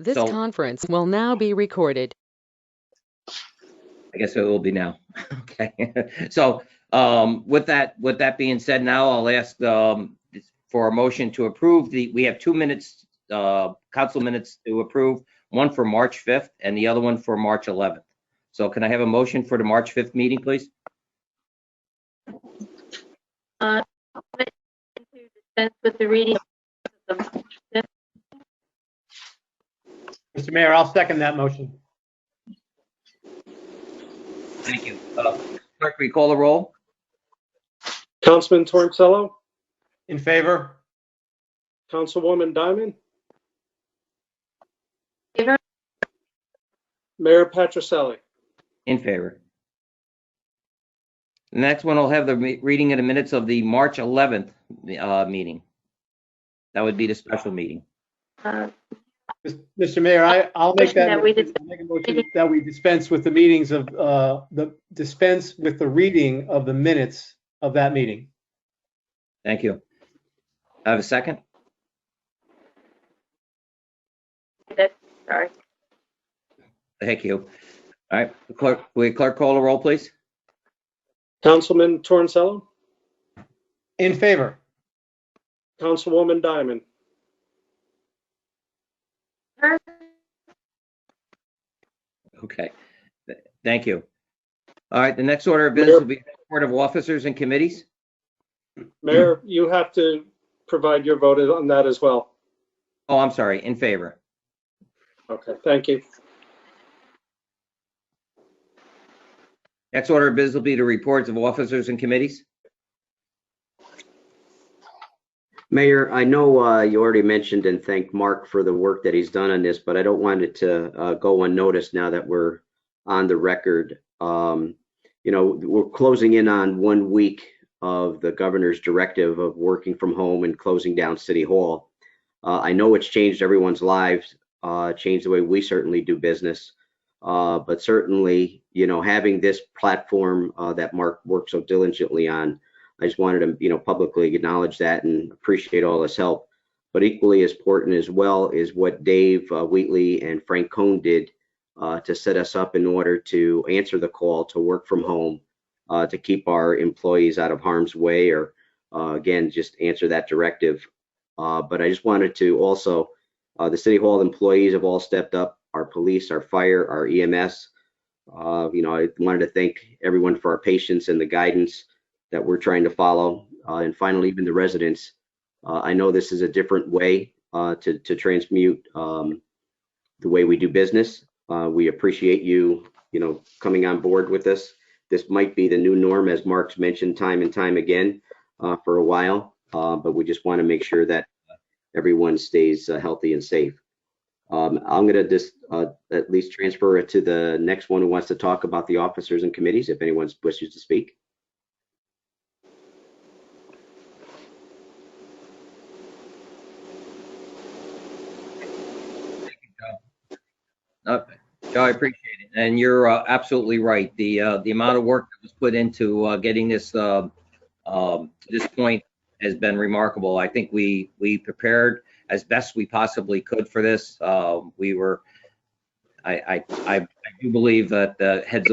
This So- conference will now be recorded. I guess it will be now. Okay. So with that being said, now I'll ask for a motion to approve we have 2 minutes, council minutes to approve, one for March 5th and the other one for March 11th. So can I have a motion for the March 5th meeting, please? To dispense with the reading of the Mr. Mayor, I'll second that motion. Thank you. Clerk, will you call the roll? Councilman Torncello, In favor? Councilwoman Diamond, favor. Mayor Patricelli. In favor. The next one will have the reading of the minutes of the March 11th meeting. That would be the special meeting. Mr. Mayor, I'll make that. Motion that we I'll make a motion that we dispense with the meetings of dispense with the reading of the minutes of that meeting. Thank you. I have a second? Sorry. Thank you. All right, clerk, will you clerk call the roll, please? Councilman Torncello, In favor? Councilwoman Diamond, Okay, thank you. All right, the next order of business will be the report of officers and committees. Mayor, you have to provide your vote on that as well. Oh, I'm sorry, in favor. Okay, thank you. Next order of business will be the reports of officers and committees. Mayor, I know you already mentioned and thanked Mark for the work that he's done on this, but I don't want it to go unnoticed now that we're on the record. You know, we're closing in on 1 week of the governor's directive of working from home and closing down City Hall. I know it's changed everyone's lives, changed the way we certainly do business. But certainly, you know, having this platform that Mark worked so diligently on, I just wanted to, you know, publicly acknowledge that and appreciate all his help. But equally as important as well is what Dave Wheatley and Frank Cohn did to set us up in order to answer the call to work from home, to keep our employees out of harm's way, or again, just answer that directive. But I just wanted to also, the City Hall employees have all stepped up, our police, our fire, our EMS. You know, I wanted to thank everyone for our patience and the guidance that we're trying to follow. And finally, even the residents. I know this is a different way to transmute the way we do business. We appreciate you, you know, coming on board with us. This might be the new norm, as Mark's mentioned time and time again for a while, but we just want to make sure that everyone stays healthy and safe. I'm going to just at least transfer it to the next one who wants to talk about the officers and committees, if anyone wishes to speak. Joe, I appreciate it. And you're absolutely right. The amount of work that was put into getting this to this point has been remarkable. I think we prepared as best we possibly could for this. I do believe that the hats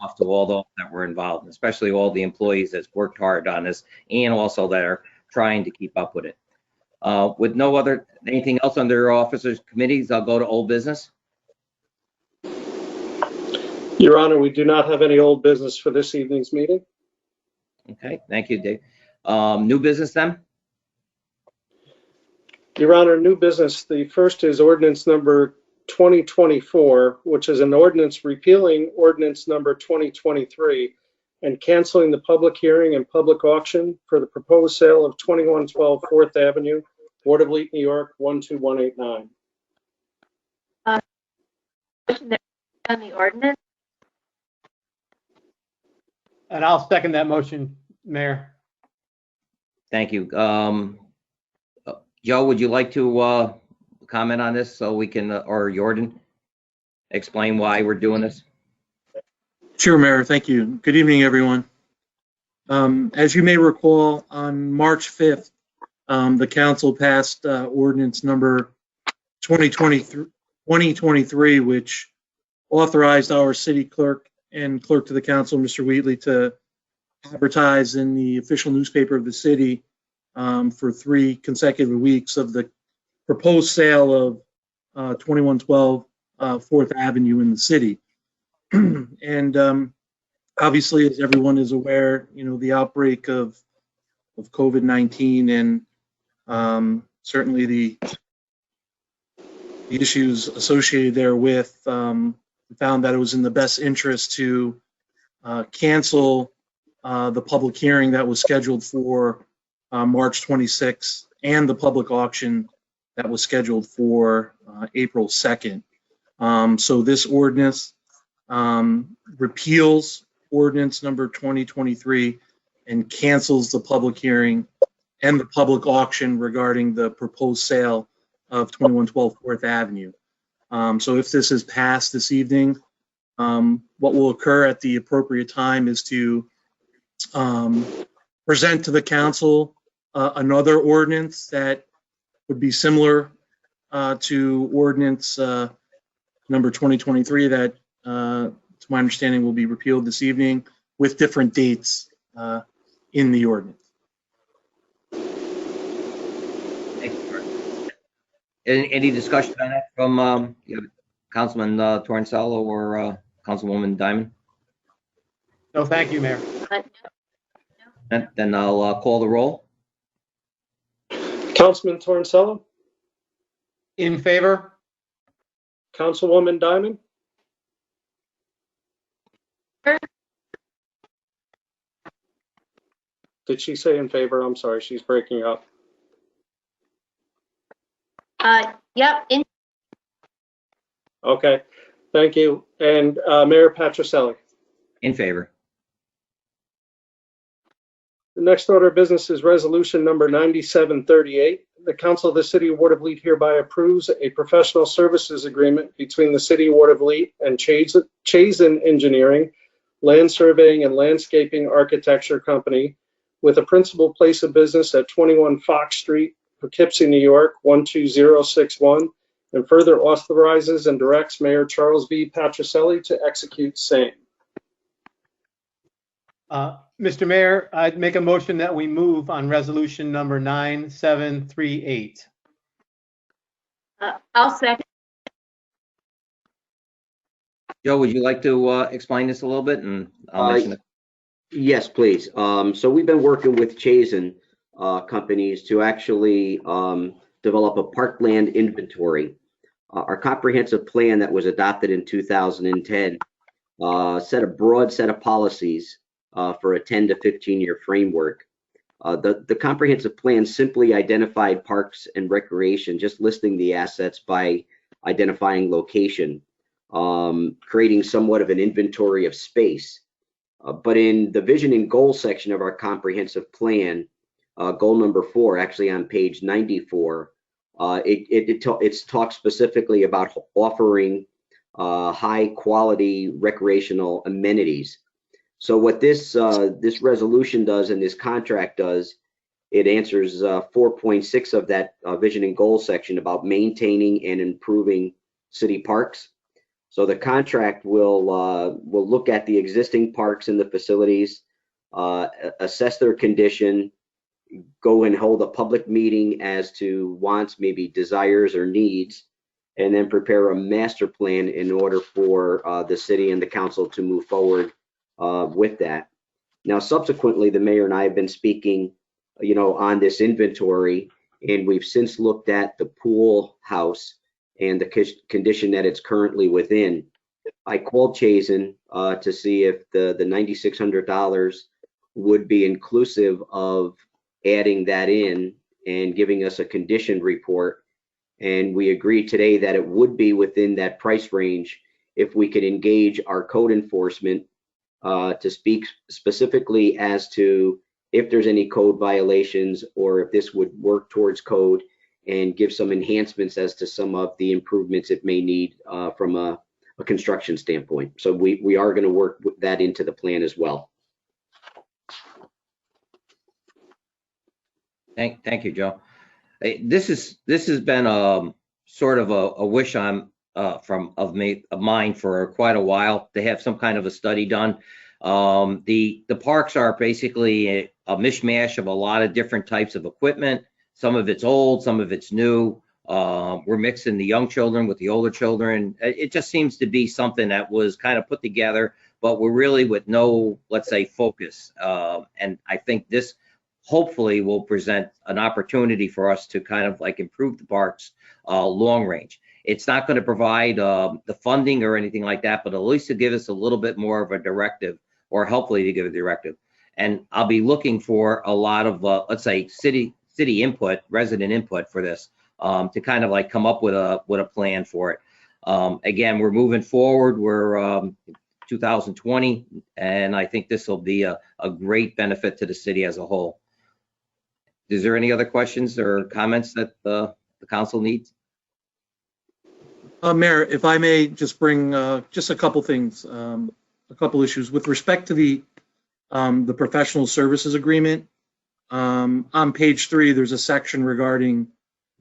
off to all those that were involved, especially all the employees that's worked hard on this, and also that are trying to keep up with it. With anything else under officers committees, I'll go to old business. Your Honor, we do not have any old business for this evening's meeting. Okay, thank you, Dave. New business then? Your Honor, new business, the first is ordinance number 2024, which is an ordinance repealing ordinance number 2023 and canceling the public hearing and public auction for the proposed sale of 2112 4th Avenue, Watervliet, New York, 12189. Motion that on the ordinance. And I'll second that motion, Mayor. Thank you. Joe, would you like to comment on this so we can, or Jordan, explain why we're doing this? Sure, Mayor. Thank you. Good evening, everyone. As you may recall, on March 5th, the council passed ordinance number 2023 2023, which authorized our city clerk and clerk to the council, Mr. Wheatley, to advertise in the official newspaper of the city for 3 consecutive weeks of the proposed sale of 2112 4th Avenue in the city. And obviously, as everyone is aware, the outbreak of COVID-19 and certainly the issues associated therewith, found that it was in the best interest to cancel the public hearing that was scheduled for March 26th and the public auction that was scheduled for April 2nd. So this ordinance repeals ordinance number 2023 and cancels the public hearing and the public auction regarding the proposed sale of 2112 4th Avenue. So if this is passed this evening, what will occur at the appropriate time is to present to the council another ordinance that would be similar to ordinance number 2023 that, to my understanding, will be repealed this evening with different dates in the ordinance. Thank you. Any discussion on that from Councilman Torricello or Councilwoman Diamond? No, thank you, Mayor. Then I'll call the roll. Councilman Torricello, In favor? Councilwoman Diamond, did she say in favor? I'm sorry, she's breaking up. Yep, Okay, thank you. And Mayor Patricelli. In favor. The next order of business is resolution number 9738. The Council of the City of Watervliet hereby approves a professional services agreement between the City of Watervliet and Chazen Engineering, Land Surveying and Landscaping Architecture Company, with a principal place of business at 21 Fox Street, Poughkeepsie, New York, 12061, and further authorizes and directs Mayor Charles V. Patricelli to execute same. Mr. Mayor, I'd make a motion that we move on resolution number 9738. I'll second. Joe, would you like to explain this a little bit, and I'll mention it? Yes, please. So we've been working with Chazen companies to actually develop a parkland inventory. Our comprehensive plan that was adopted in 2010 set a broad set of policies for a 10 to 15-year framework. The comprehensive plan simply identified parks and recreation, just listing the assets by identifying location, creating somewhat of an inventory of space. But in the vision and goal section of our comprehensive plan, goal number 4, actually on page 94, it talks specifically about offering high quality recreational amenities. So what this resolution does and this contract does, it answers 4.6 of that vision and goal section about maintaining and improving city parks. So the contract will look at the existing parks and the facilities, assess their condition, go and hold a public meeting as to wants, maybe desires or needs, and then prepare a master plan in order for the city and the council to move forward with that. Now, subsequently, the mayor and I have been speaking, on this inventory, and we've since looked at the pool house and the condition that it's currently within. I called Chazen to see if the $9,600 would be inclusive of adding that in and giving us a condition report. And we agreed today that it would be within that price range if we could engage our code enforcement to speak specifically as to if there's any code violations or if this would work towards code and give some enhancements as to some of the improvements it may need from a construction standpoint. So we are going to work with that into the plan as well. Thank you, Joe. This has been sort of a wish on of mine for quite a while to have some kind of a study done. The parks are basically a mishmash of a lot of different types of equipment. Some of it's old, some of it's new. We're mixing the young children with the older children. It just seems to be something that was kind of put together, but we're really with no, let's say, focus. And I think this hopefully will present an opportunity for us to kind of like improve the parks long range. It's not going to provide the funding or anything like that, but at least to give us a little bit more of a directive, or hopefully to give a directive. And I'll be looking for a lot of, let's say, city input, resident input for this, to kind of like come up with a plan for it. Again, we're moving forward. We're 2020, and I think this will be a great benefit to the city as a whole. Is there any other questions or comments that the council needs? Mayor, if I may just bring just a couple things, a couple issues with respect to the professional services agreement. On page 3, there's a section regarding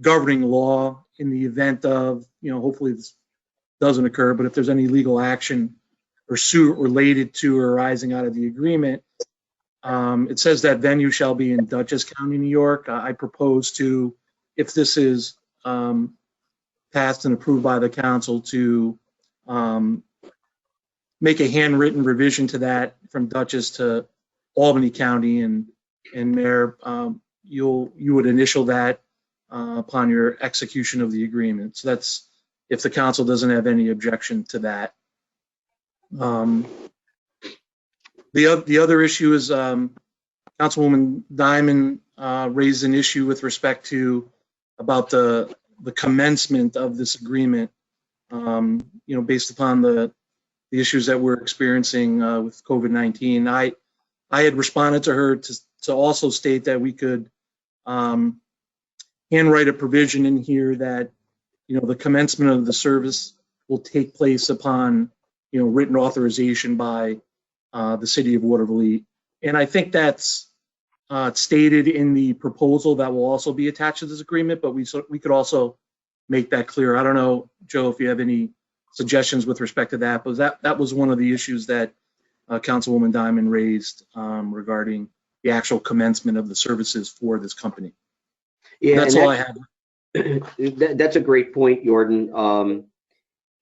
governing law in the event of, hopefully this doesn't occur, but if there's any legal action or suit related to or arising out of the agreement, it says that venue shall be in Dutchess County, New York. I propose to, if this is passed and approved by the council, to make a handwritten revision to that from Dutchess to Albany County, and Mayor, you would initial that upon your execution of the agreement. So that's if the council doesn't have any objection to that. The other issue is Councilwoman Diamond raised an issue with respect to about the commencement of this agreement, based upon the issues that we're experiencing with COVID-19. I had responded to her to also state that we could handwrite a provision in here that, the commencement of the service will take place upon, written authorization by the City of Watervliet. And I think that's stated in the proposal that will also be attached to this agreement, but we could also make that clear. I don't know, Joe, if you have any suggestions with respect to that, but that was one of the issues that Councilwoman Diamond raised regarding the actual commencement of the services for this company. Yeah, that's all I have. That's a great point, Jordan.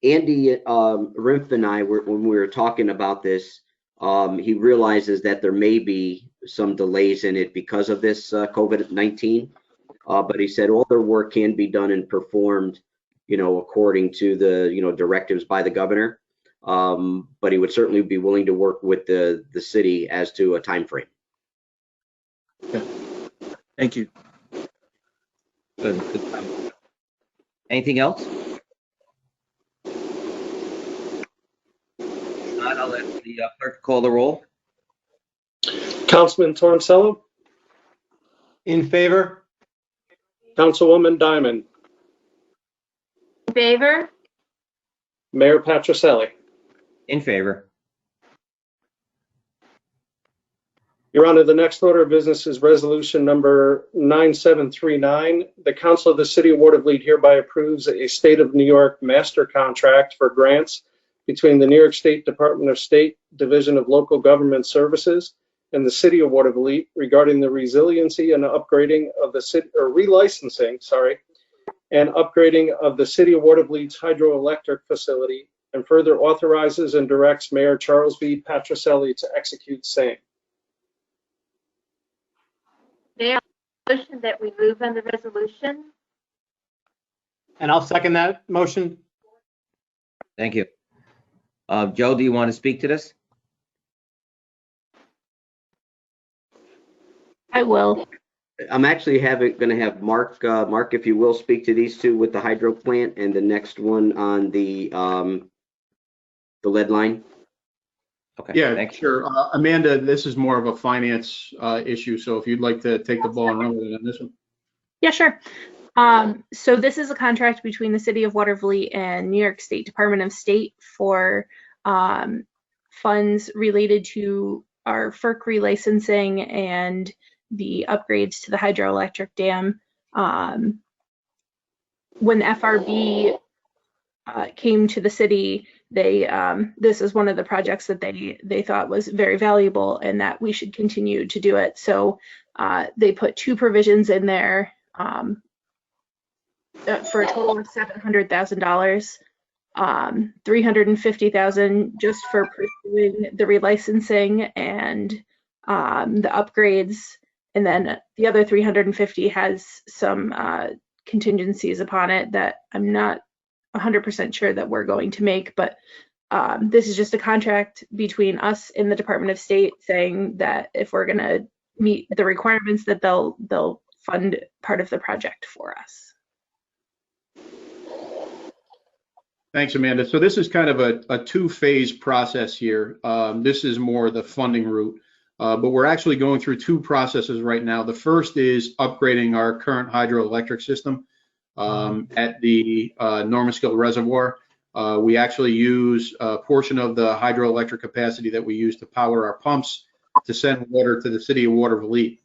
Andy Rimpf and I, when we were talking about this, he realizes that there may be some delays in it because of this COVID-19, but he said all their work can be done and performed, according to the, directives by the governor. But he would certainly be willing to work with the city as to a time frame. Okay. Thank you. Good. Anything else? If not, I'll let the clerk call the roll. Councilman Torncello, In favor? Councilwoman Diamond, In favor? Mayor Patricelli. In favor. Your Honor, the next order of business is resolution number 9739. The Council of the City of Watervliet hereby approves a State of New York master contract for grants between the New York State Department of State Division of Local Government Services and the City of Watervliet regarding the resiliency and upgrading of the city, or relicensing, and upgrading of the City of Watervliet's hydroelectric facility, and further authorizes and directs Mayor Charles V. Patricelli to execute same. Mayor, motion that we move on the resolution. And I'll second that motion. Thank you. Joe, do you want to speak to this? I will. I'm actually going to have Mark, if you will, speak to these two with the hydro plant and the next one on the lead line. Okay. Yeah, thanks. sure. Amanda, this is more of a finance issue, so if you'd like to take the ball and run with it on this one. Yeah, sure. So this is a contract between the City of Watervliet and New York State Department of State for funds related to our FERC relicensing and the upgrades to the hydroelectric dam. When the FRB came to the city, this is one of the projects that they thought was very valuable and that we should continue to do it. So they put 2 provisions in there for a total of $700,000, $350,000 just for pursuing the relicensing and the upgrades, and then the other 350 has some contingencies upon it that I'm not 100% sure that we're going to make, but this is just a contract between us and the Department of State saying that if we're going to meet the requirements, that they'll fund part of the project for us. Thanks, Amanda. So this is kind of a 2-phase process here. This is more the funding route, but we're actually going through 2 processes right now. The first is upgrading our current hydroelectric system at the Normanskill Reservoir. We actually use a portion of the hydroelectric capacity that we use to power our pumps to send water to the City of Watervliet.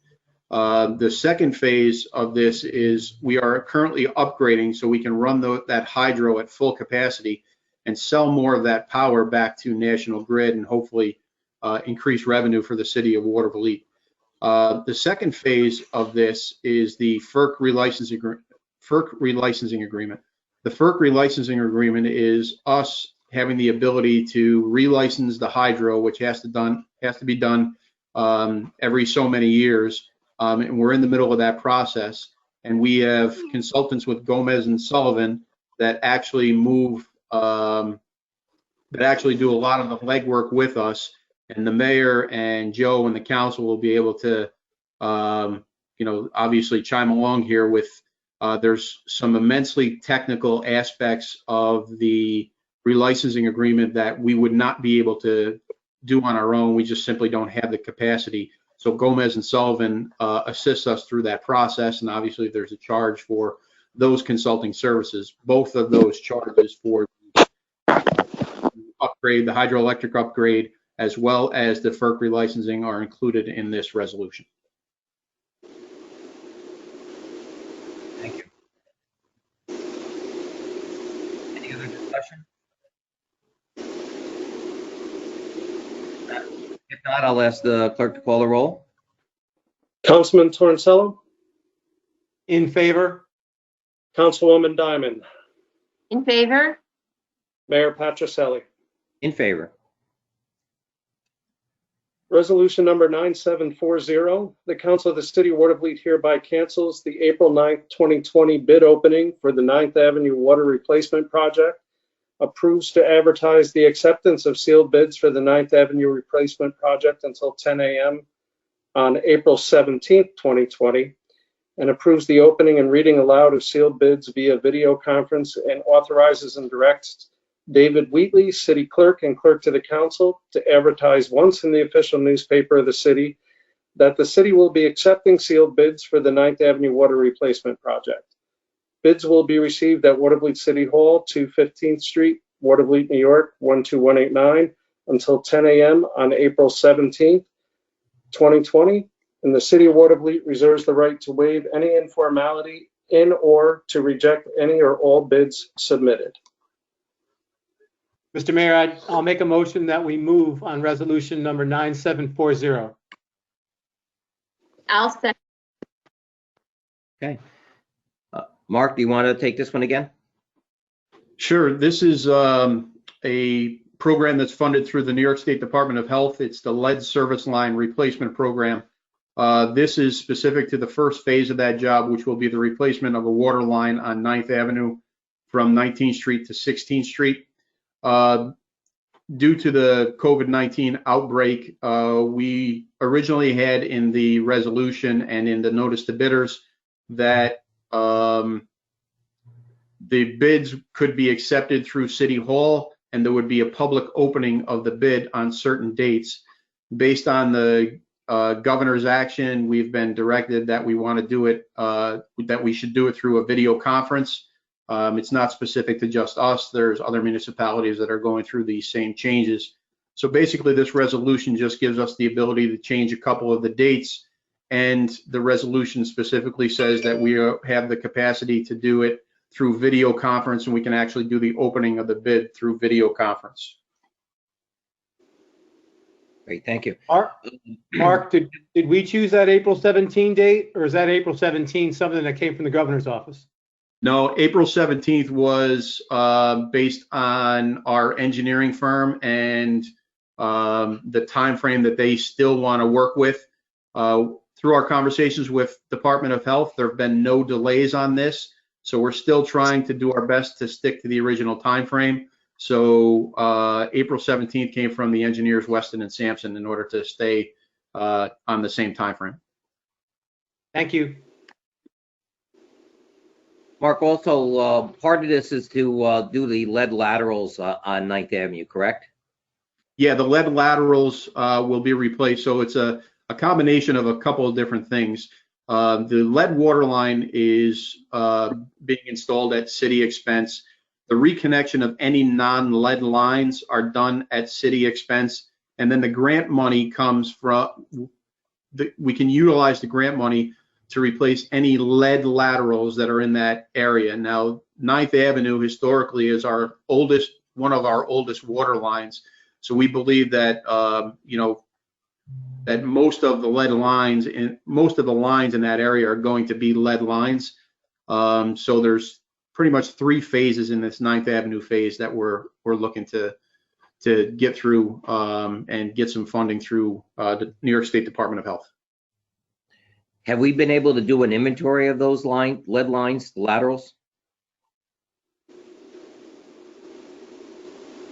The second phase of this is we are currently upgrading so we can run that hydro at full capacity and sell more of that power back to National Grid and hopefully increase revenue for the City of Watervliet. The second phase of this is the FERC relicensing agreement. The FERC relicensing agreement is us having the ability to relicense the hydro, which has to be done every so many years. And we're in the middle of that process. And we have consultants with Gomez and Sullivan that actually do a lot of the legwork with us. And the mayor and Joe and the council will be able to, obviously chime along here with, there's some immensely technical aspects of the relicensing agreement that we would not be able to do on our own. We just simply don't have the capacity. So Gomez and Sullivan assists us through that process, and obviously there's a charge for those consulting services. Both of those charges for upgrade, the hydroelectric upgrade, as well as the FERC relicensing are included in this resolution. Thank you. Any other discussion? If not, I'll ask the clerk to call the roll. Councilman Torricello, In favor? Councilwoman Diamond, In favor? Mayor Patricelli. In favor. Resolution number 9740, the Council of the City of Watervliet hereby cancels the April 9th, 2020 bid opening for the 9th Avenue Water Replacement Project, approves to advertise the acceptance of sealed bids for the 9th Avenue Replacement Project until 10 a.m. on April 17th, 2020, and approves the opening and reading aloud of sealed bids via video conference and authorizes and directs David Wheatley, City Clerk and Clerk to the Council, to advertise once in the official newspaper of the city that the city will be accepting sealed bids for the 9th Avenue Water Replacement Project. Bids will be received at Watervliet City Hall, 215th Street, Watervliet, New York, 12189, until 10 a.m. on April 17th, 2020. And the City of Watervliet reserves the right to waive any informality in or to reject any or all bids submitted. Mr. Mayor, I'll make a motion that we move on resolution number 9740. I'll second. Okay. Mark, do you want to take this one again? Sure. This is a program that's funded through the New York State Department of Health. It's the lead service line replacement program. This is specific to the first phase of that job, which will be the replacement of a water line on 9th Avenue from 19th Street to 16th Street. Due to the COVID-19 outbreak, we originally had in the resolution and in the notice to bidders that the bids could be accepted through City Hall, and there would be a public opening of the bid on certain dates. Based on the governor's action, we've been directed that we want to do it, that we should do it through a video conference. It's not specific to just us. There's other municipalities that are going through these same changes. So basically, this resolution just gives us the ability to change a couple of the dates, and the resolution specifically says that we have the capacity to do it through video conference, and we can actually do the opening of the bid through video conference. Great, thank you. Mark, did we choose that April 17 date, or is that April 17 something that came from the governor's office? No, April 17th was based on our engineering firm and the time frame that they still want to work with. Through our conversations with Department of Health, there have been no delays on this, so we're still trying to do our best to stick to the original time frame. So April 17th came from the engineers Weston and Sampson in order to stay on the same time frame. Thank you. Mark, also, part of this is to do the lead laterals on 9th Avenue, correct? Yeah, the lead laterals will be replaced. So it's a combination of a couple of different things. The lead water line is being installed at city expense. The reconnection of any non-lead lines are done at city expense. And then the grant money comes from, we can utilize the grant money to replace any lead laterals that are in that area. Now, 9th Avenue historically is one of our oldest water lines. So we believe that, that most of the lead lines and most of the lines in that area are going to be lead lines. So there's pretty much 3 phases in this 9th Avenue phase that we're looking to get through and get some funding through the New York State Department of Health. Have we been able to do an inventory of those lead lines, the laterals?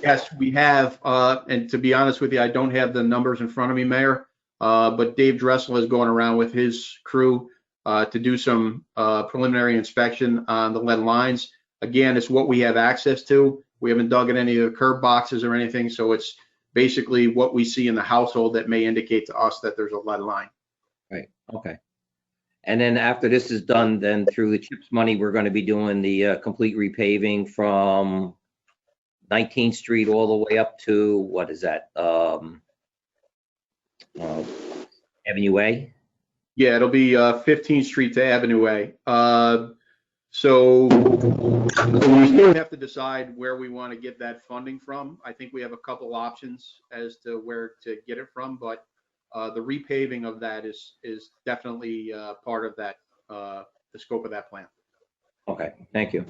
Yes, we have. And to be honest with you, I don't have the numbers in front of me, Mayor. But Dave Dressel is going around with his crew to do some preliminary inspection on the lead lines. Again, it's what we have access to. We haven't dug in any of the curb boxes or anything. So it's basically what we see in the household that may indicate to us that there's a lead line. Right, okay. And then after this is done, then through the CHIPS money, we're going to be doing the complete repaving from 19th Street all the way up to, what is that? Avenue A? Yeah, it'll be 15th Street to Avenue A. So we still have to decide where we want to get that funding from. I think we have a couple options as to where to get it from, but the repaving of that is definitely part of that, the scope of that plan. Okay, thank you.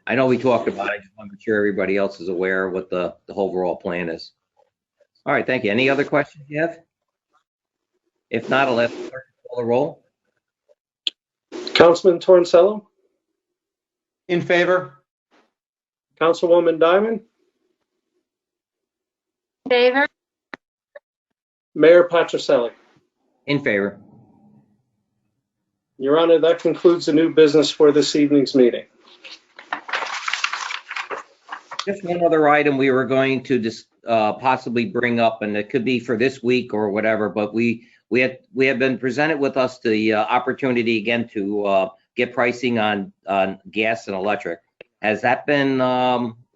I know we talked about it. I just want to make sure everybody else is aware of what the overall plan is. All right, thank you. Any other questions you have? If not, I'll ask the clerk to call the roll. Councilman Torncello, In favor? Councilwoman Diamond, Favor? Mayor Patricelli. In favor. Your Honor, that concludes the new business for this evening's meeting. Just one other item we were going to possibly bring up, and it could be for this week or whatever, but we have been presented with us the opportunity again to get pricing on gas and electric. Has that been,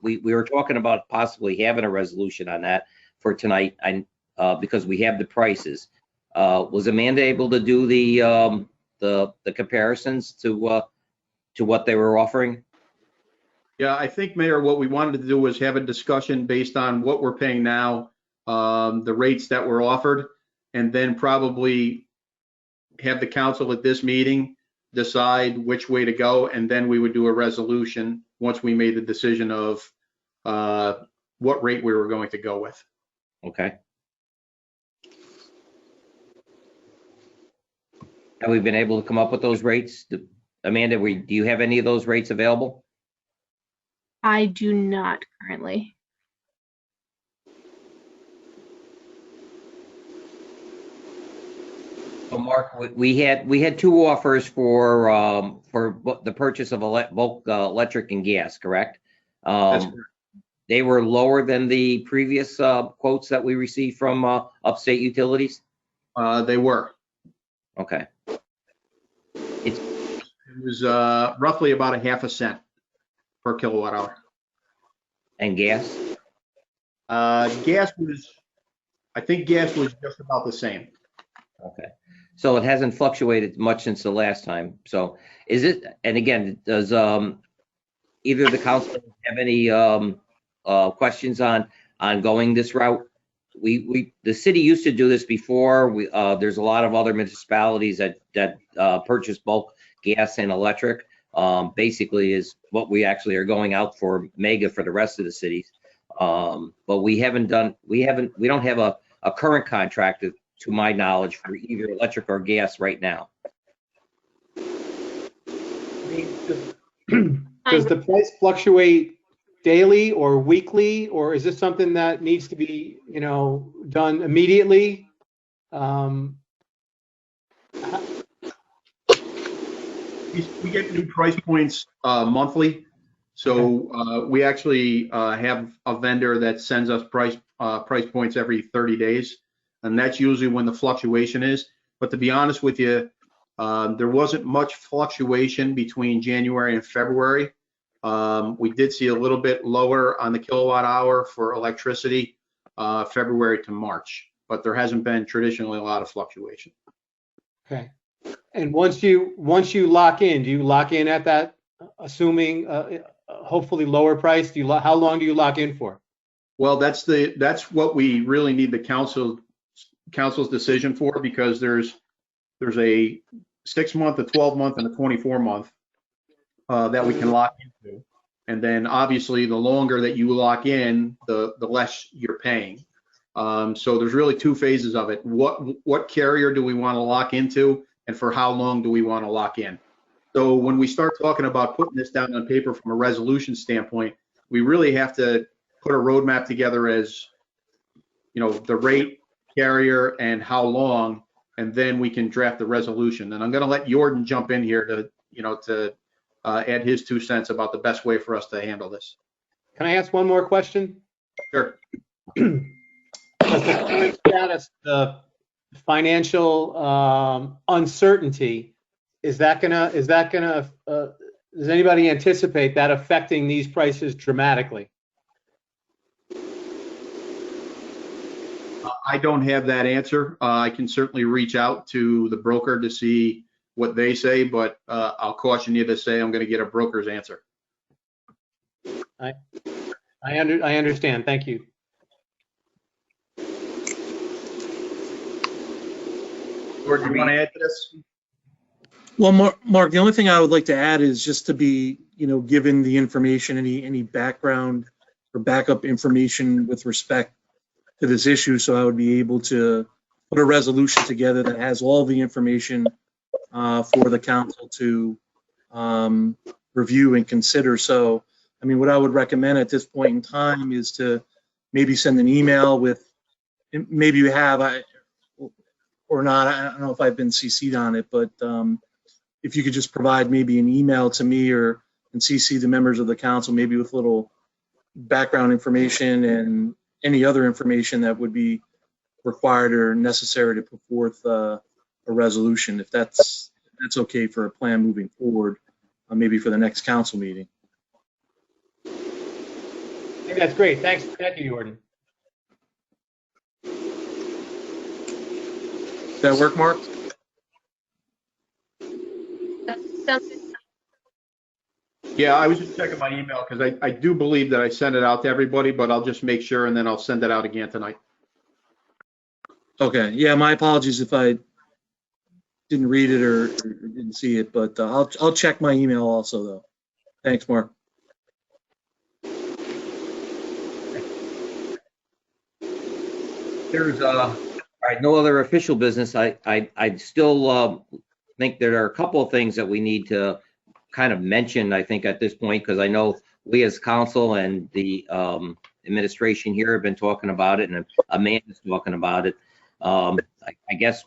we were talking about possibly having a resolution on that for tonight, because we have the prices. Was Amanda able to do the comparisons to what they were offering? Yeah, I think, Mayor, what we wanted to do was have a discussion based on what we're paying now, the rates that were offered, and then probably have the council at this meeting decide which way to go, and then we would do a resolution once we made the decision of what rate we were going to go with. Okay. Have we been able to come up with those rates? Amanda, do you have any of those rates available? I do not currently. So Mark, we had 2 offers for the purchase of bulk electric and gas, correct? That's correct. They were lower than the previous quotes that we received from upstate utilities? They were. Okay. It was roughly about 0.5 cent per kilowatt hour. And gas? I think gas was just about the same. Okay. So it hasn't fluctuated much since the last time. So is it, and again, does either of the council have any questions on going this route? The city used to do this before. There's a lot of other municipalities that purchase bulk gas and electric. Basically is what we actually are going out for mega for the rest of the cities. But we don't have a current contract to my knowledge for either electric or gas right now. Does the price fluctuate daily or weekly, or is this something that needs to be, done immediately? We get new price points monthly. So we actually have a vendor that sends us price points every 30 days. And that's usually when the fluctuation is. But to be honest with you, there wasn't much fluctuation between January and February. We did see a little bit lower on the kilowatt hour for electricity, February to March, but there hasn't been traditionally a lot of fluctuation. Okay. And once you lock in, do you lock in at that, assuming hopefully lower price? How long do you lock in for? Well, that's what we really need the council's decision for, because there's a 6-month, a 12-month, and a 24-month that we can lock into. And then obviously the longer that you lock in, the less you're paying. So there's really 2 phases of it. What carrier do we want to lock into, and for how long do we want to lock in? So when we start talking about putting this down on paper from a resolution standpoint, we really have to put a roadmap together as, the rate, carrier, and how long, and then we can draft the resolution. And I'm going to let Jordan jump in here to add his 2 cents about the best way for us to handle this. Can I ask one more question? Sure. Does the current status, the financial uncertainty, does anybody anticipate that affecting these prices dramatically? I don't have that answer. I can certainly reach out to the broker to see what they say, but I'll caution you to say I'm going to get a broker's answer. I understand. Thank you. Jordan, do you want to add to this? Well, Mark, the only thing I would like to add is just to be, given the information, any background or backup information with respect to this issue, so I would be able to put a resolution together that has all the information for the council to review and consider. So, what I would recommend at this point in time is to maybe send an email with, maybe you have, or not, I don't know if I've been CC'd on it, but if you could just provide maybe an email to me and CC the members of the council, maybe with little background information and any other information that would be required or necessary to put forth a resolution, if that's okay for a plan moving forward, maybe for the next council meeting. I think that's great. Thank you, Jordan. Does that work, Mark? Sounds good. Yeah, I was just checking my email because I do believe that I sent it out to everybody, but I'll just make sure and then I'll send it out again tonight. Okay. Yeah, my apologies if I didn't read it or didn't see it, but I'll check my email also, though. Thanks, Mark. There's all right, no other official business. I still think there are a couple of things that we need to kind of mention, I think, at this point, because I know we as council and the administration here have been talking about it, and Amanda's talking about it. I guess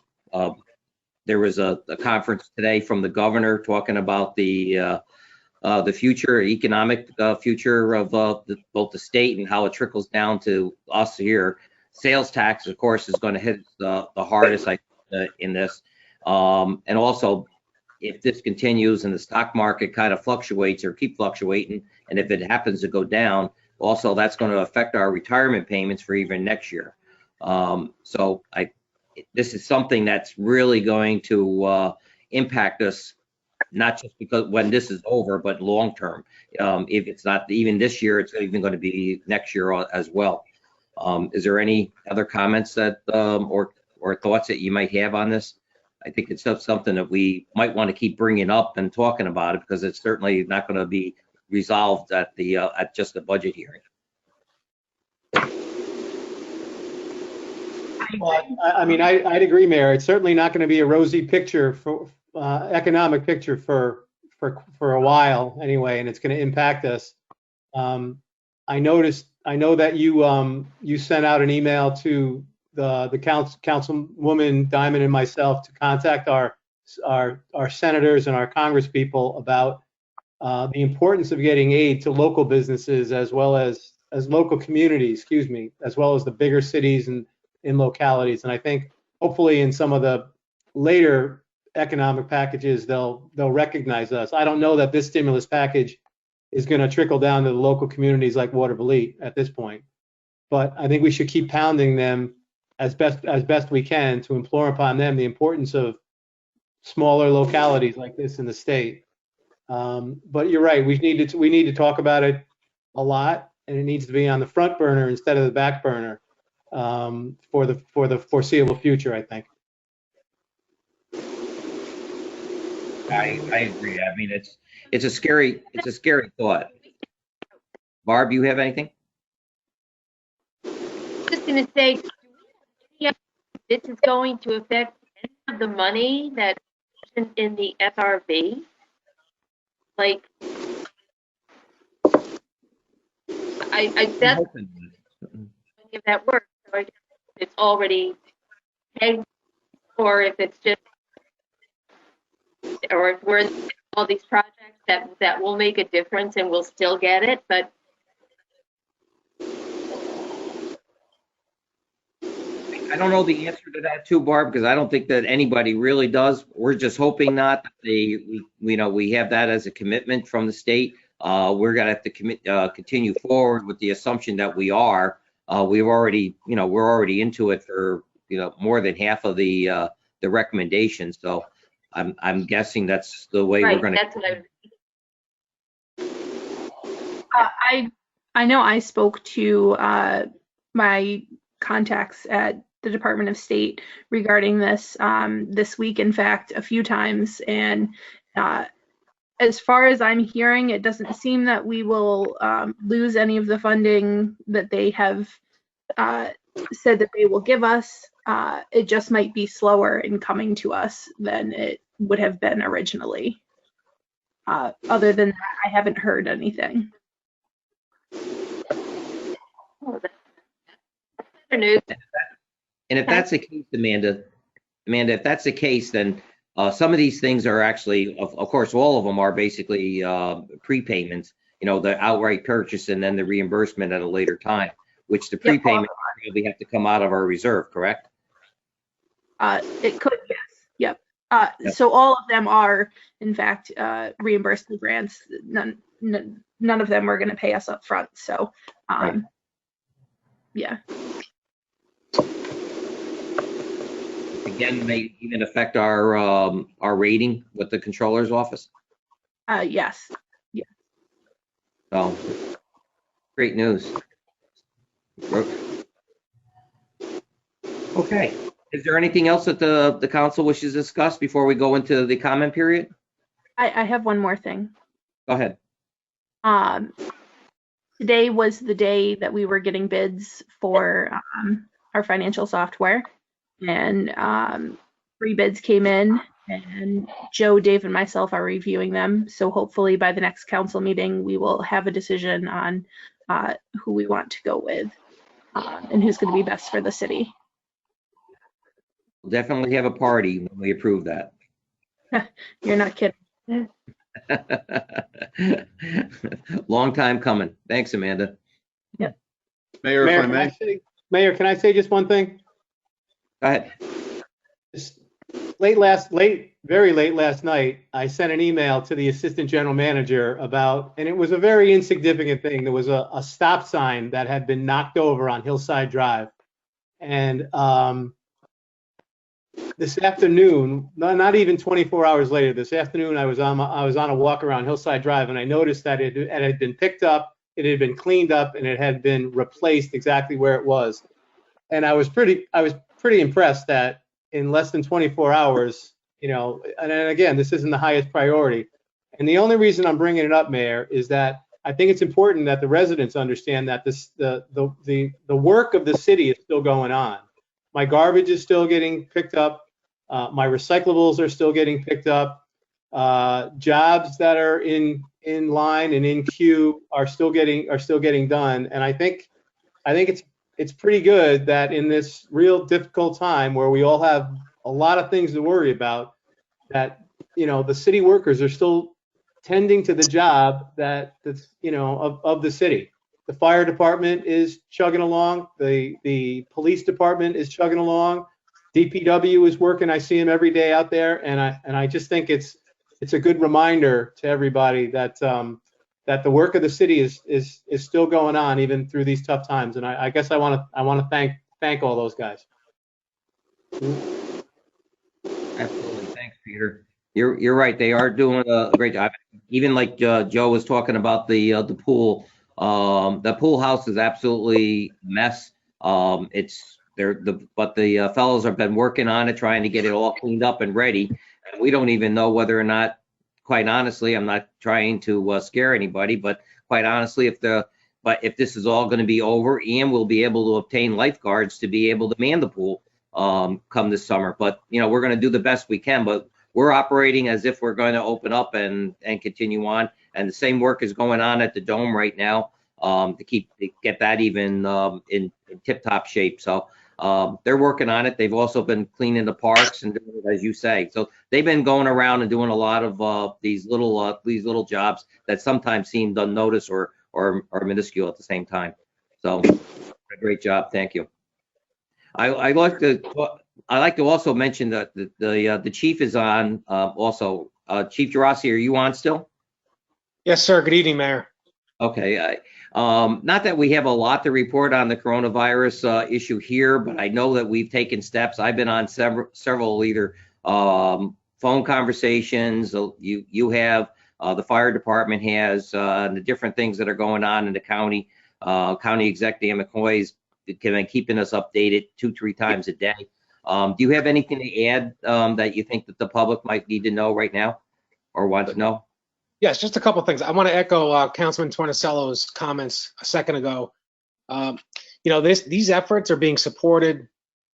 there was a conference today from the governor talking about the future, economic future of both the state and how it trickles down to us here. Sales tax, of course, is going to hit the hardest in this. And also, if this continues and the stock market kind of fluctuates or keep fluctuating, and if it happens to go down, also that's going to affect our retirement payments for even next year. So this is something that's really going to impact us, not just because when this is over, but long term. If it's not even this year, it's even going to be next year as well. Is there any other comments that or thoughts that you might have on this? I think it's something that we might want to keep bringing up and talking about it, because it's certainly not going to be resolved at just the budget hearing. Well, I mean, I'd agree, Mayor. It's certainly not going to be a rosy picture for economic picture for a while anyway, and it's going to impact us. I know that you sent out an email to the councilwoman Diamond and myself to contact our senators and our congresspeople about the importance of getting aid to local businesses as well as local communities, excuse me, as well as the bigger cities and in localities. And I think hopefully in some of the later economic packages, they'll recognize us. I don't know that this stimulus package is going to trickle down to the local communities like Watervliet at this point, but I think we should keep pounding them as best we can to implore upon them the importance of smaller localities like this in the state. But you're right, we need to talk about it a lot, and it needs to be on the front burner instead of the back burner for the foreseeable future, I think. I agree. I mean, it's a scary thought. Barb, you have anything? Just going to say, this is going to affect any of the money that's in the FRB. Like, that's if that works. So I guess it's already pegged, or if it's just, or if we're in all these projects that will make a difference and we'll still get it. But I don't know the answer to that too, Barb, because I don't think that anybody really does. We're just hoping not that we have that as a commitment from the state. We're gonna have to continue forward with the assumption that we are. We're already into it for more than half of the recommendations. So I'm guessing that's the way we're gonna. That's what I know I spoke to my contacts at the Department of State regarding this this week, in fact, a few times, and as far as I'm hearing, it doesn't seem that we will lose any of the funding that they have said that they will give us. It just might be slower in coming to us than it would have been originally. Other than that, I haven't heard anything. And if that's the case, Amanda, if that's the case, then some of these things are actually, of course, all of them are basically prepayments, the outright purchase and then the reimbursement at a later time, which the prepayment we have to come out of our reserve, correct? It could, yes. Yep. So all of them are, in fact, reimbursable grants. None of them are going to pay us up front. So, Right. Yeah. Again, may even affect our rating with the controller's office. Yes. So, great news. Okay. Is there anything else that the council wishes to discuss before we go into the comment period? I have one more thing. Go ahead. Today was the day that we were getting bids for our financial software, and 3 bids came in, and Joe, Dave, and myself are reviewing them. So hopefully by the next council meeting, we will have a decision on who we want to go with and who's going to be best for the city. We'll definitely have a party when we approve that. You're not kidding. Long time coming. Thanks, Amanda. Yep. Mayor, if I may. Mayor, can I say just one thing? Go ahead. Very late last night, I sent an email to the assistant general manager about, and it was a very insignificant thing. There was a stop sign that had been knocked over on Hillside Drive. And this afternoon, not even 24 hours later, this afternoon, I was on a walk around Hillside Drive, and I noticed that it had been picked up, it had been cleaned up, and it had been replaced exactly where it was. And I was pretty impressed that in less than 24 hours, and again, this isn't the highest priority. And the only reason I'm bringing it up, Mayor, is that I think it's important that the residents understand that the work of the city is still going on. My garbage is still getting picked up. My recyclables are still getting picked up. Jobs that are in line and in queue are still getting done. And I think it's pretty good that in this real difficult time where we all have a lot of things to worry about, that the city workers are still tending to the job that's of the city. The fire department is chugging along. The police department is chugging along. DPW is working. I see them every day out there, and I just think it's a good reminder to everybody that that the work of the city is still going on even through these tough times. And I guess I want to thank all those guys. Absolutely. Thanks, Peter. You're right. They are doing a great job. Even like Joe was talking about the pool. The pool house is absolutely a mess. But the fellows have been working on it, trying to get it all cleaned up and ready. And we don't even know whether or not, quite honestly, I'm not trying to scare anybody, but quite honestly, if this is all going to be over, and we'll be able to obtain lifeguards to be able to man the pool come this summer. But we're going to do the best we can. But we're operating as if we're going to open up and continue on. And the same work is going on at the Dome right now to get that even in tip-top shape. So they're working on it. They've also been cleaning the parks and doing it, as you say. So they've been going around and doing a lot of these little jobs that sometimes seem unnoticed or minuscule at the same time. So a great job. Thank you. I like to also mention that the chief is on also. Chief Gerasi, are you on still? Yes, sir. Good evening, Mayor. Okay. Not that we have a lot to report on the coronavirus issue here, but I know that we've taken steps. I've been on several either phone conversations. You have, the fire department has, and the different things that are going on in the county. County Exec Dan McCoy's been keeping us updated 2-3 times a day. Do you have anything to add that you think that the public might need to know right now or want to know? Yes, just a couple of things. I want to echo Councilman Tornicello's comments a second ago. These efforts are being supported,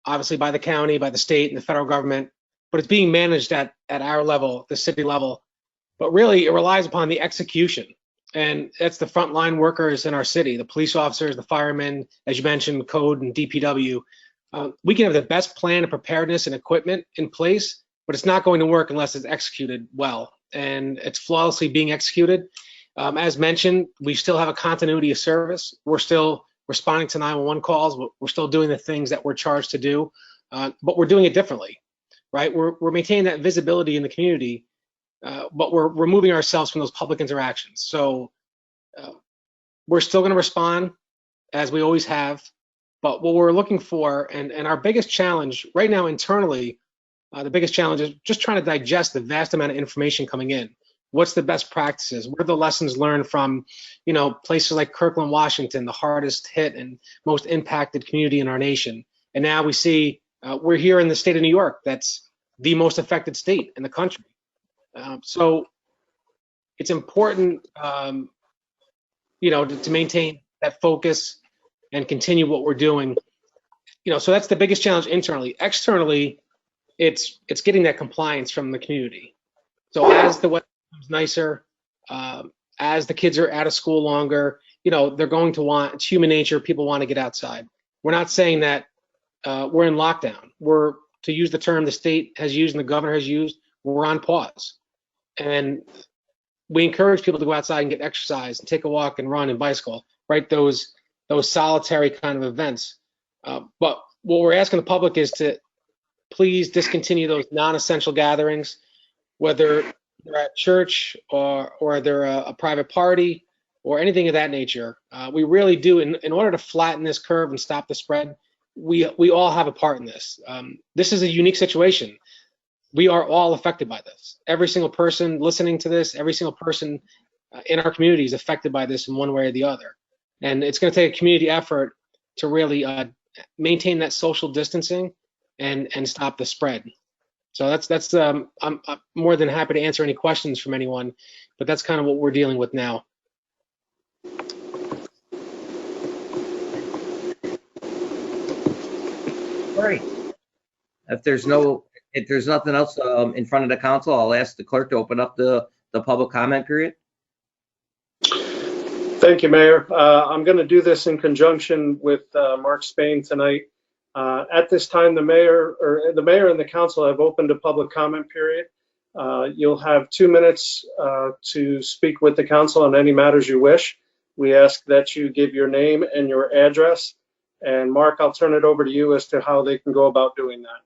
obviously, by the county, by the state, and the federal government, but it's being managed at our level, the city level. But really, it relies upon the execution, and that's the frontline workers in our city, the police officers, the firemen, as you mentioned, code and DPW. We can have the best plan of preparedness and equipment in place, but it's not going to work unless it's executed well. And it's flawlessly being executed. As mentioned, we still have a continuity of service. We're still responding to 911 calls. We're still doing the things that we're charged to do, but we're doing it differently, right? We're maintaining that visibility in the community, but we're removing ourselves from those public interactions. So we're still going to respond as we always have, but what we're looking for, and our biggest challenge right now internally, the biggest challenge is just trying to digest the vast amount of information coming in. What's the best practices? What are the lessons learned from, places like Kirkland, Washington, the hardest hit and most impacted community in our nation? And now we see we're here in the state of New York. That's the most affected state in the country. So it's important, to maintain that focus and continue what we're doing. So that's the biggest challenge internally. Externally, it's getting that compliance from the community. So as the weather becomes nicer, as the kids are out of school longer, they're going to want, it's human nature, people want to get outside. We're not saying that we're in lockdown. We're, to use the term the state has used and the governor has used, we're on pause. And we encourage people to go outside and get exercise and take a walk and run and bicycle, right? Those solitary kind of events. But what we're asking the public is to please discontinue those non-essential gatherings, whether they're at church or they're a private party or anything of that nature. We really do, in order to flatten this curve and stop the spread, we all have a part in this. This is a unique situation. We are all affected by this. Every single person listening to this, every single person in our community is affected by this in one way or the other. And it's going to take a community effort to really maintain that social distancing and stop the spread. So I'm more than happy to answer any questions from anyone, but that's kind of what we're dealing with now. All right. If there's nothing else in front of the council, I'll ask the clerk to open up the public comment period. Thank you, Mayor. I'm going to do this in conjunction with Mark Spain tonight. At this time, the mayor and the council have opened a public comment period. You'll have 2 minutes to speak with the council on any matters you wish. We ask that you give your name and your address. And Mark, I'll turn it over to you as to how they can go about doing that.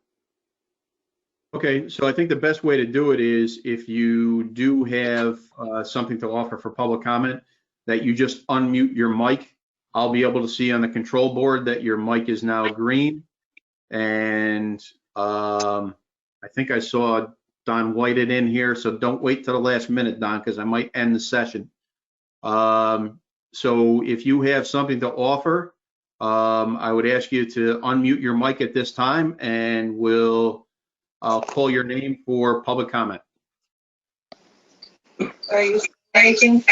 Okay, so I think the best way to do it is if you do have something to offer for public comment, that you just unmute your mic. I'll be able to see on the control board that your mic is now green. And I think I saw Don Whited in here, so don't wait till the last minute, Don, because I might end the session. So if you have something to offer, I would ask you to unmute your mic at this time, and I'll call your name for public comment. Are you speaking?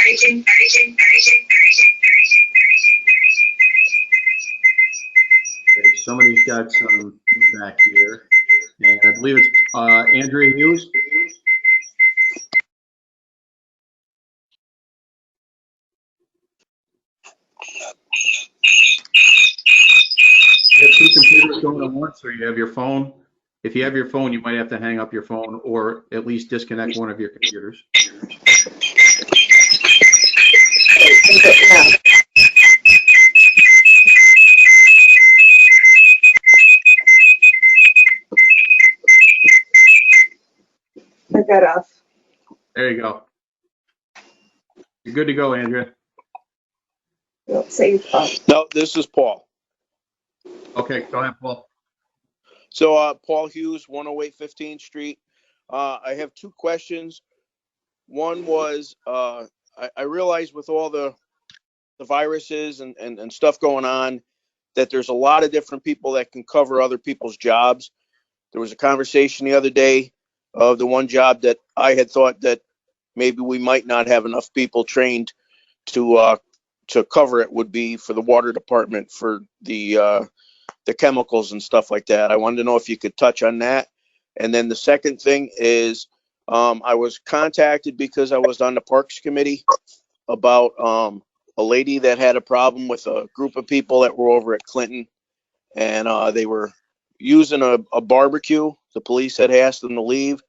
Okay, somebody's got some feedback here, and I believe it's Andrea Hughes. You have two computers going at once, or you have your phone. If you have your phone, you might have to hang up your phone or at least disconnect one of your computers. I got off. There you go. You're good to go, Andrea. Say Paul. No, this is Paul. Okay, go ahead, Paul. So, Paul Hughes, 108 15th Street. I have two questions. One was, I realize with all the viruses and stuff going on, that there's a lot of different people that can cover other people's jobs. There was a conversation the other day of the one job that I had thought that maybe we might not have enough people trained to cover it, would be for the water department for the chemicals and stuff like that. I wanted to know if you could touch on that. And then the second thing is, I was contacted because I was on the Parks Committee about a lady that had a problem with a group of people that were over at Clinton, and they were using a barbecue. The police had asked them to leave.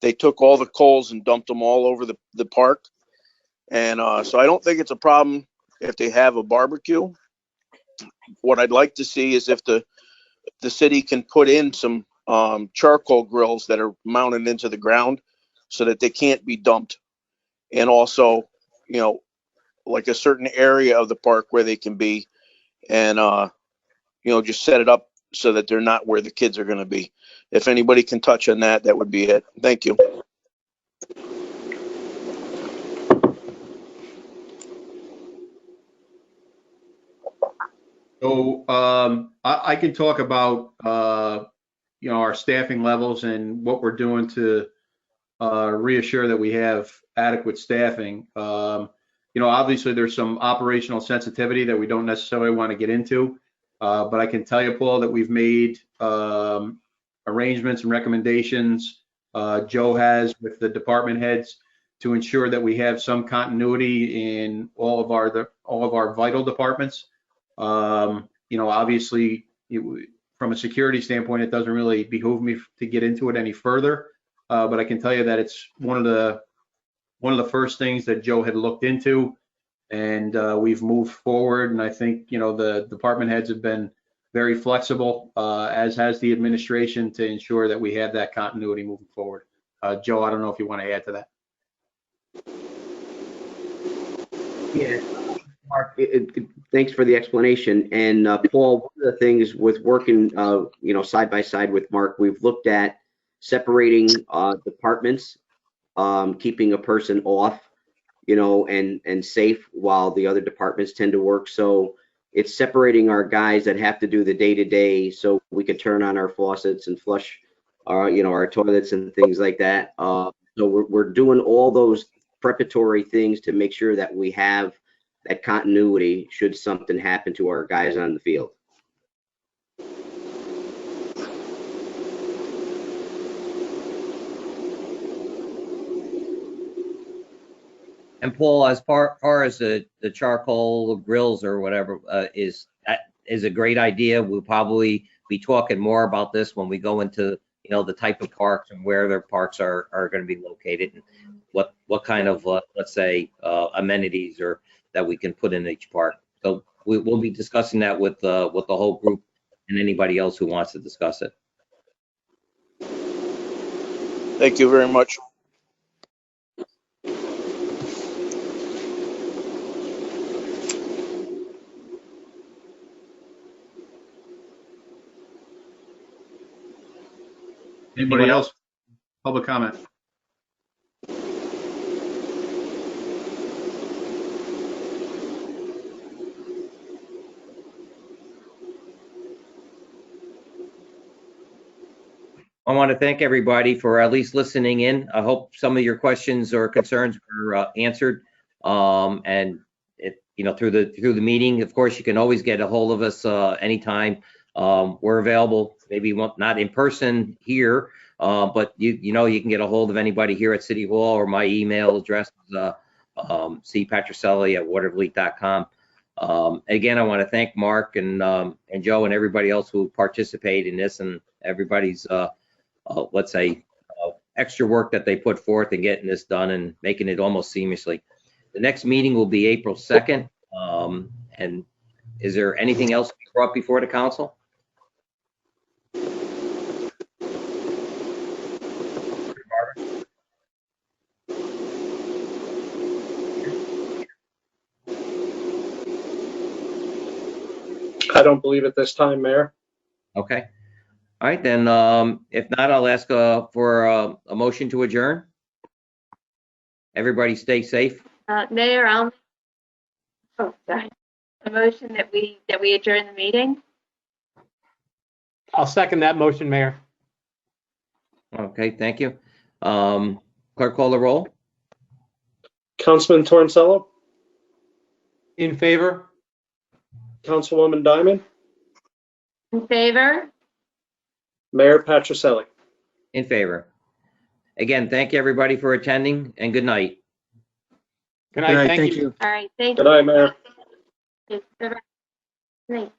They took all the coals and dumped them all over the park. And so I don't think it's a problem if they have a barbecue. What I'd like to see is if the city can put in some charcoal grills that are mounted into the ground so that they can't be dumped. And also, like a certain area of the park where they can be, and just set it up so that they're not where the kids are going to be. If anybody can touch on that, that would be it. Thank you. So I can talk about our staffing levels and what we're doing to reassure that we have adequate staffing. Obviously there's some operational sensitivity that we don't necessarily want to get into, but I can tell you, Paul, that we've made arrangements and recommendations. Joe has with the department heads to ensure that we have some continuity in all of our vital departments. Obviously, from a security standpoint, it doesn't really behoove me to get into it any further. But I can tell you that it's one of the first things that Joe had looked into, and we've moved forward. And I think the department heads have been very flexible, as has the administration, to ensure that we have that continuity moving forward. Joe, I don't know if you want to add to that. Yeah. Mark, thanks for the explanation. And Paul, one of the things with working, side by side with Mark, we've looked at separating departments, keeping a person off, and safe while the other departments tend to work. So it's separating our guys that have to do the day-to-day so we could turn on our faucets and flush our toilets and things like that. So we're doing all those preparatory things to make sure that we have that continuity should something happen to our guys on the field. And Paul, as far as the charcoal grills or whatever is a great idea. We'll probably be talking more about this when we go into the type of parks and where their parks are going to be located and what kind of let's say amenities or that we can put in each park. So we'll be discussing that with the whole group and anybody else who wants to discuss it. Thank you very much. Anybody else? Public comment? I want to thank everybody for at least listening in. I hope some of your questions or concerns were answered. And through the meeting, of course, you can always get a hold of us anytime. We're available, maybe not in person here, but you can get a hold of anybody here at City Hall, or my email address is cpatricelli@watervliet.com. Again, I want to thank Mark and Joe and everybody else who participated in this, and everybody's let's say extra work that they put forth in getting this done and making it almost seamlessly. The next meeting will be April 2nd. And is there anything else brought before the council? I don't believe at this time, Mayor. Okay. All right, then, if not, I'll ask for a motion to adjourn. Everybody stay safe. Mayor, sorry. A motion that we adjourn the meeting. I'll second that motion, Mayor. Okay, thank you. Clerk, call the roll. Councilman Torncello, In favor? Councilwoman Diamond, In favor? Mayor Patricelli. In favor. Again, thank you, everybody, for attending, and good night. Good night. Good night, Thank you. you. All right, thank Good you. night, Mayor. Bye-bye. Good night.